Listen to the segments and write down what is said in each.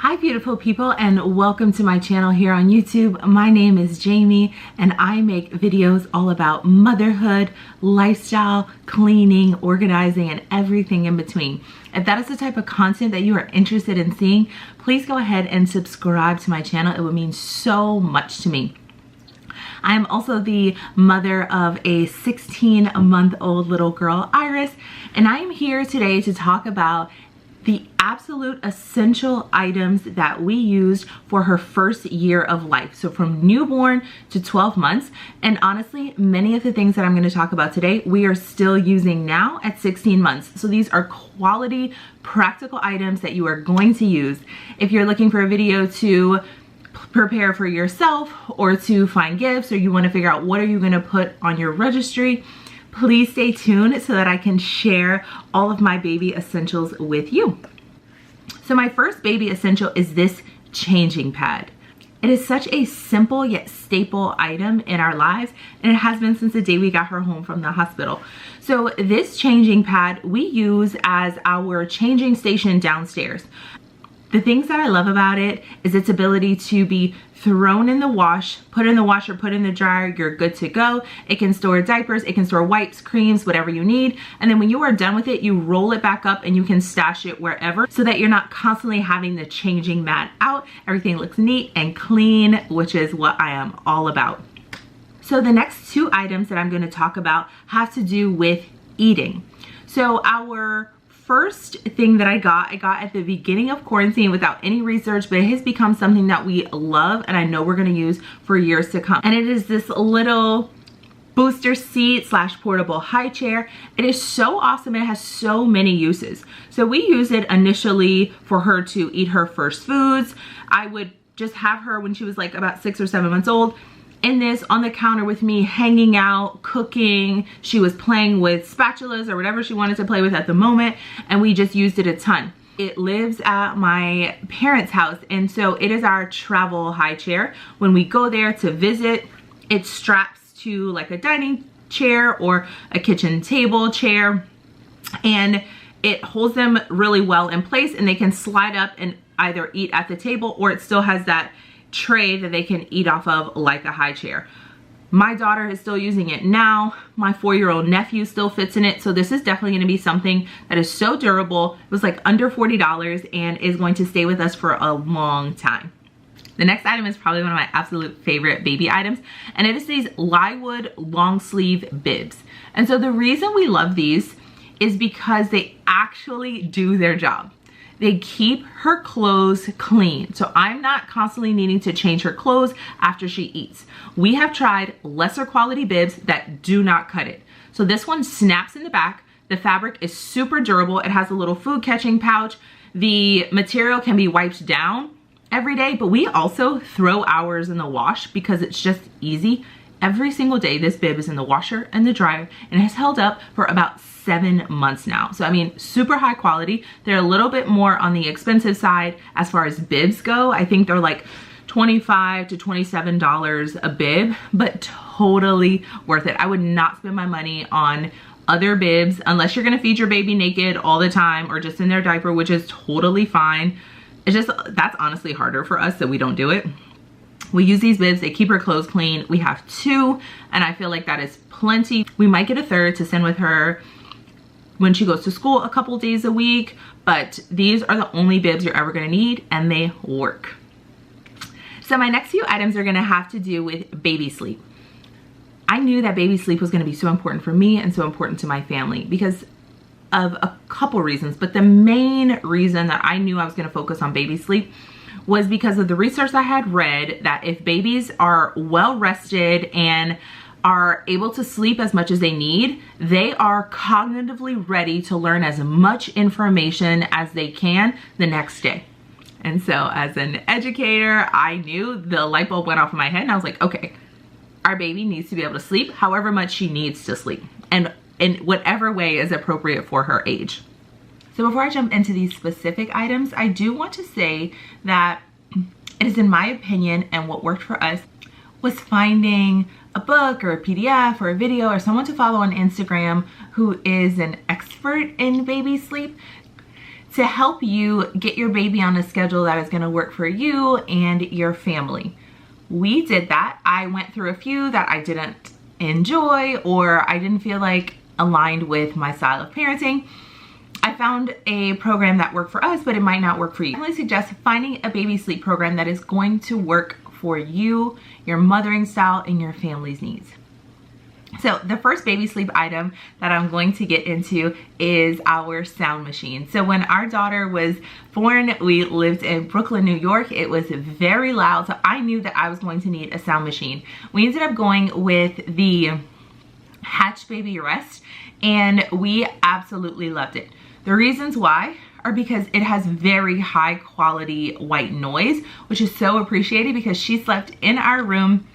Hi beautiful people, and welcome to my channel here on YouTube. My name is Jamie and I make videos all about motherhood, lifestyle, cleaning, organizing, and everything in between. If that is the type of content that you are interested in seeing, please go ahead and subscribe to my channel. It would mean so much to me. I am also the mother of a 16-month-old little girl, Iris, and I am here today to talk about the absolute essential items that we used for her first year of life. So from newborn to 12 months. And honestly, many of the things that I'm going to talk about today, we are still using now at 16 months. So these are quality, practical items that you are going to use. If you're looking for a video to prepare for yourself or to find gifts, or you want to figure out what are you going to put on your registry, please stay tuned so that I can share all of my baby essentials with you. So my first baby essential is this changing pad. It is such a simple yet staple item in our lives, and it has been since the day we got her home from the hospital. So this changing pad we use as our changing station downstairs. The things that I love about it is its ability to be thrown in the wash, put in the washer, put in the dryer, you're good to go. It can store diapers, it can store wipes, creams, whatever you need. And then when you are done with it, you roll it back up and you can stash it wherever so that you're not constantly having the changing mat out. Everything looks neat and clean, which is what I am all about. So the next two items that I'm going to talk about have to do with eating. So our first thing that I got at the beginning of quarantine without any research, but it has become something that we love and I know we're going to use for years to come. And it is this little booster seat / portable high chair. It is so awesome. It has so many uses. So we use it initially for her to eat her first foods. I would just have her when she was like about 6 or 7 months old in this on the counter with me, hanging out, cooking. She was playing with spatulas or whatever she wanted to play with at the moment, and we just used it a ton. It lives at my parents' house, and so it is our travel high chair. When we go there to visit, it straps to like a dining chair or a kitchen table chair, and it holds them really well in place, and they can slide up and either eat at the table, or it still has that tray that they can eat off of like a high chair. My daughter is still using it now. My 4-year-old nephew still fits in it. So this is definitely going to be something that is so durable. It was like under $40 and is going to stay with us for a long time. The next item is probably one of my absolute favorite baby items, and it is these Lywood long sleeve bibs. And so the reason we love these is because they actually do their job. They keep her clothes clean. So I'm not constantly needing to change her clothes after she eats. We have tried lesser quality bibs that do not cut it. So this one snaps in the back. The fabric is super durable. It has a little food catching pouch. The material can be wiped down every day, but we also throw ours in the wash because it's just easy. Every single day this bib is in the washer and the dryer, and it has held up for about 7 months now. So I mean, super high quality. They're a little bit more on the expensive side as far as bibs go. I think they're like $25 to $27 a bib, but totally worth it. I would not spend my money on other bibs unless you're gonna feed your baby naked all the time or just in their diaper, which is totally fine. It's just, that's honestly harder for us, so we don't do it. We use these bibs, they keep her clothes clean. We have 2, and I feel like that is plenty. We might get a 3rd to send with her when she goes to school a couple days a week, but these are the only bibs you're ever gonna need, and they work. So my next few items are gonna have to do with baby sleep. I knew that baby sleep was gonna be so important for me and so important to my family because of a couple reasons, but the main reason that I knew I was gonna focus on baby sleep was because of the research I had read that if babies are well rested and are able to sleep as much as they need, they are cognitively ready to learn as much information as they can the next day. And so as an educator, I knew the light bulb went off in my head, and I was like, okay, our baby needs to be able to sleep however much she needs to sleep, and in whatever way is appropriate for her age. So before I jump into these specific items, I do want to say that it is in my opinion, and what worked for us was finding a book or a PDF or a video or someone to follow on Instagram who is an expert in baby sleep. to help you get your baby on a schedule that is going to work for you and your family. We did that. I went through a few that I didn't enjoy or I didn't feel like aligned with my style of parenting. I found a program that worked for us, but it might not work for you. I really suggest finding a baby sleep program that is going to work for you, your mothering style, and your family's needs. So the first baby sleep item that I'm going to get into is our sound machine. So when our daughter was born, we lived in Brooklyn, New York. It was very loud, so I knew that I was going to need a sound machine. We ended up going with the Hatch Baby Rest, and we absolutely loved it. The reasons why are because it has very high quality white noise, which is so appreciated because she slept in our room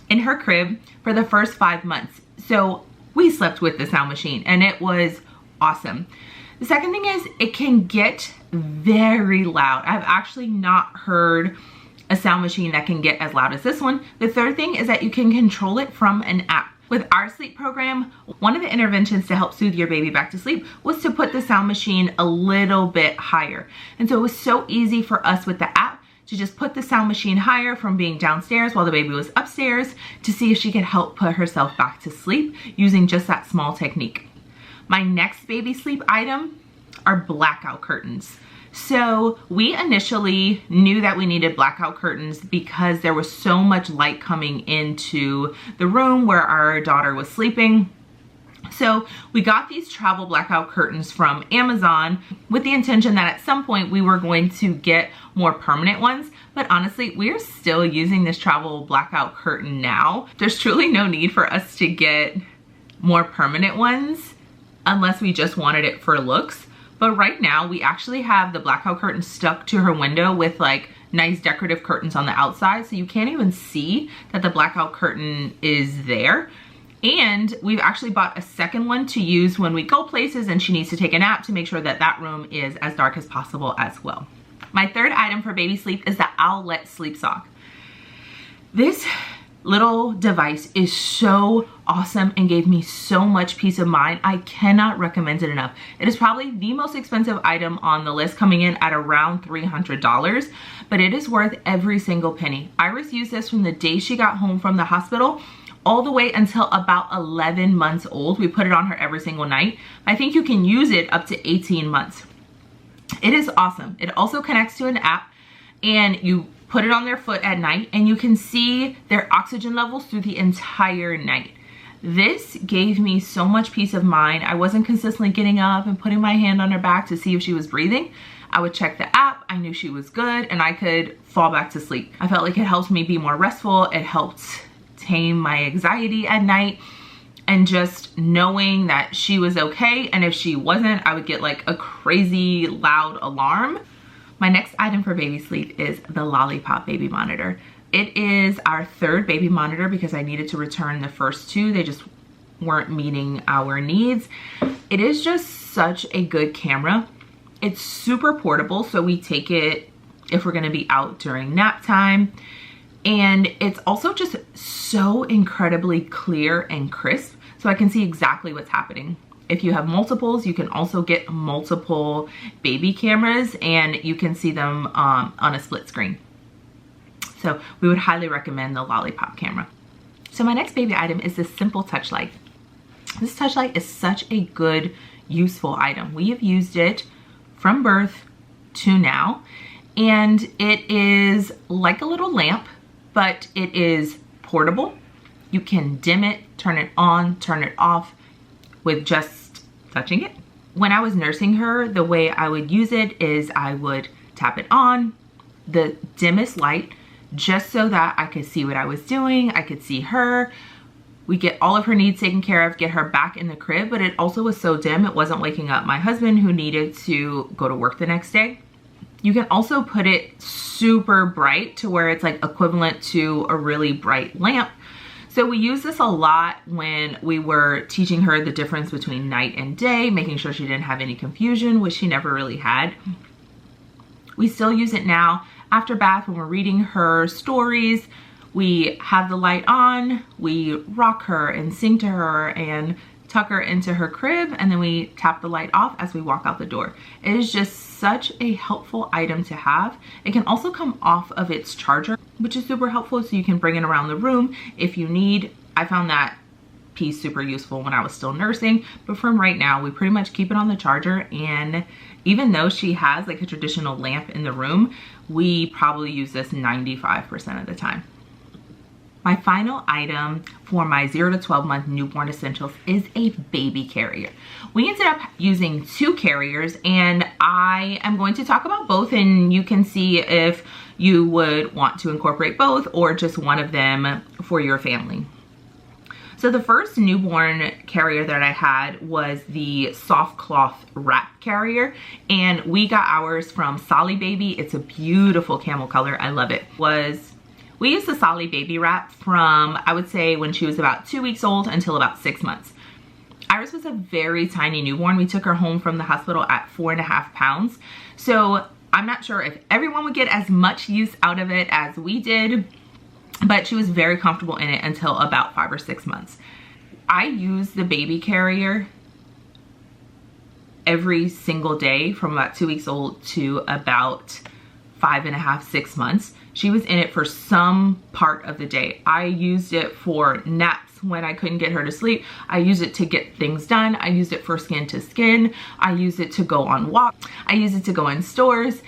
in her crib for the first 5 months. So we slept with the sound machine and it was awesome. The second thing is it can get very loud. I've actually not heard a sound machine that can get as loud as this one. The third thing is that you can control it from an app. With our sleep program, one of the interventions to help soothe your baby back to sleep was to put the sound machine a little bit higher. And so it was so easy for us with the app to just put the sound machine higher from being downstairs while the baby was upstairs to see if she could help put herself back to sleep using just that small technique. My next baby sleep item are blackout curtains. So we initially knew that we needed blackout curtains because there was so much light coming into the room where our daughter was sleeping. So we got these travel blackout curtains from Amazon with the intention that at some point we were going to get more permanent ones. But honestly, we're still using this travel blackout curtain now. There's truly no need for us to get more permanent ones unless we just wanted it for looks. But right now we actually have the blackout curtain stuck to her window with like nice decorative curtains on the outside. So you can't even see that the blackout curtain is there. And we've actually bought a second one to use when we go places and she needs to take a nap to make sure that that room is as dark as possible as well. My third item for baby sleep is the Owlet Sleep Sock. This little device is so awesome and gave me so much peace of mind. I cannot recommend it enough. It is probably the most expensive item on the list, coming in at around $300, but it is worth every single penny. Iris used this from the day she got home from the hospital all the way until about 11 months old. We put it on her every single night. I think you can use it up to 18 months. It is awesome. It also connects to an app and you put it on their foot at night and you can see their oxygen levels through the entire night. This gave me so much peace of mind. I wasn't consistently getting up and putting my hand on her back to see if she was breathing. I would check the app, I knew she was good, and I could fall back to sleep. I felt like it helped me be more restful. It helped tame my anxiety at night, and just knowing that she was okay, and if she wasn't, I would get like a crazy loud alarm. My next item for baby sleep is the Lollipop baby monitor. It is our third baby monitor because I needed to return the first two. They just weren't meeting our needs. It is just such a good camera. It's super portable, so we take it if we're gonna be out during nap time. And it's also just so incredibly clear and crisp, so I can see exactly what's happening. If you have multiples, you can also get multiple baby cameras and you can see them on a split screen. So we would highly recommend the Lollipop camera. So my next baby item is this simple touch light. This touch light is such a good, useful item. We have used it from birth to now, and it is like a little lamp, but it is portable. You can dim it, turn it on, turn it off with just touching it. When I was nursing her, the way I would use it is I would tap it on the dimmest light just so that I could see what I was doing. I could see her. We get all of her needs taken care of, get her back in the crib, but it also was so dim it wasn't waking up my husband who needed to go to work the next day. You can also put it super bright to where it's like equivalent to a really bright lamp. So we use this a lot when we were teaching her the difference between night and day, making sure she didn't have any confusion, which she never really had. We still use it now after bath when we're reading her stories. We have the light on, we rock her and sing to her and tuck her into her crib, and then we tap the light off as we walk out the door. It is just such a helpful item to have. It can also come off of its charger, which is super helpful, so you can bring it around the room if you need. I found that piece super useful when I was still nursing, but from right now, we pretty much keep it on the charger. And even though she has like a traditional lamp in the room, we probably use this 95% of the time. My final item for my 0 to 12 month newborn essentials is a baby carrier. We ended up using 2 carriers, and I am going to talk about both, and you can see if you would want to incorporate both or just one of them for your family. So the first newborn carrier that I had was the soft cloth wrap carrier, and we got ours from Solly Baby. It's a beautiful camel color. I love it. We used the Solly Baby wrap from, I would say, when she was about 2 weeks old until about 6 months. Iris was a very tiny newborn. We took her home from the hospital at 4.5 pounds. So I'm not sure if everyone would get as much use out of it as we did, but she was very comfortable in it until about 5 or 6 months. I used the baby carrier every single day from about 2 weeks old to about 5.5, 6 months. She was in it for some part of the day. I used it for naps when I couldn't get her to sleep. I used it to get things done. I used it for skin to skin. I used it to go on walks. I used it to go in stores.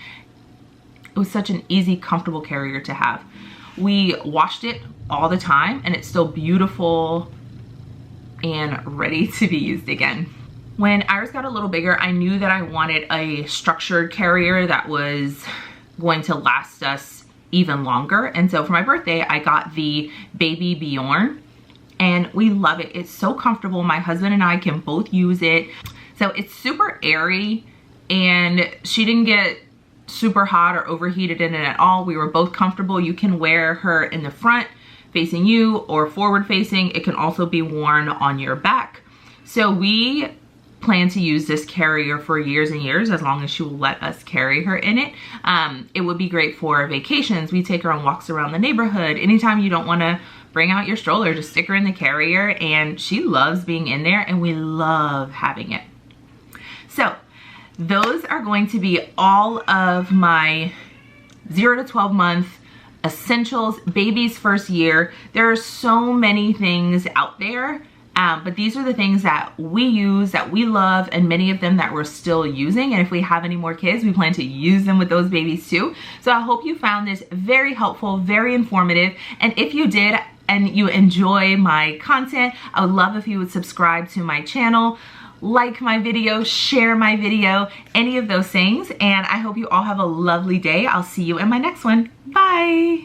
It was such an easy, comfortable carrier to have. We washed it all the time, and it's still beautiful and ready to be used again. When Iris got a little bigger, I knew that I wanted a structured carrier that was going to last us even longer. And so for my birthday, I got the Baby Bjorn, and we love it. It's so comfortable. My husband and I can both use it. So it's super airy, and she didn't get super hot or overheated in it at all. We were both comfortable. You can wear her in the front facing you or forward facing. It can also be worn on your back. So we plan to use this carrier for years and years, as long as she will let us carry her in it. It would be great for vacations. We take her on walks around the neighborhood. Anytime you don't want to bring out your stroller, just stick her in the carrier, and she loves being in there, and we love having it. So those are going to be all of my 0 to 12 month essentials, baby's first year. There are so many things out there, but these are the things that we use, that we love, and many of them that we're still using. And if we have any more kids, we plan to use them with those babies too. So I hope you found this very helpful, very informative. And if you did and you enjoy my content, I would love if you would subscribe to my channel, like my video, share my video, any of those things. And I hope you all have a lovely day. I'll see you in my next one. Bye.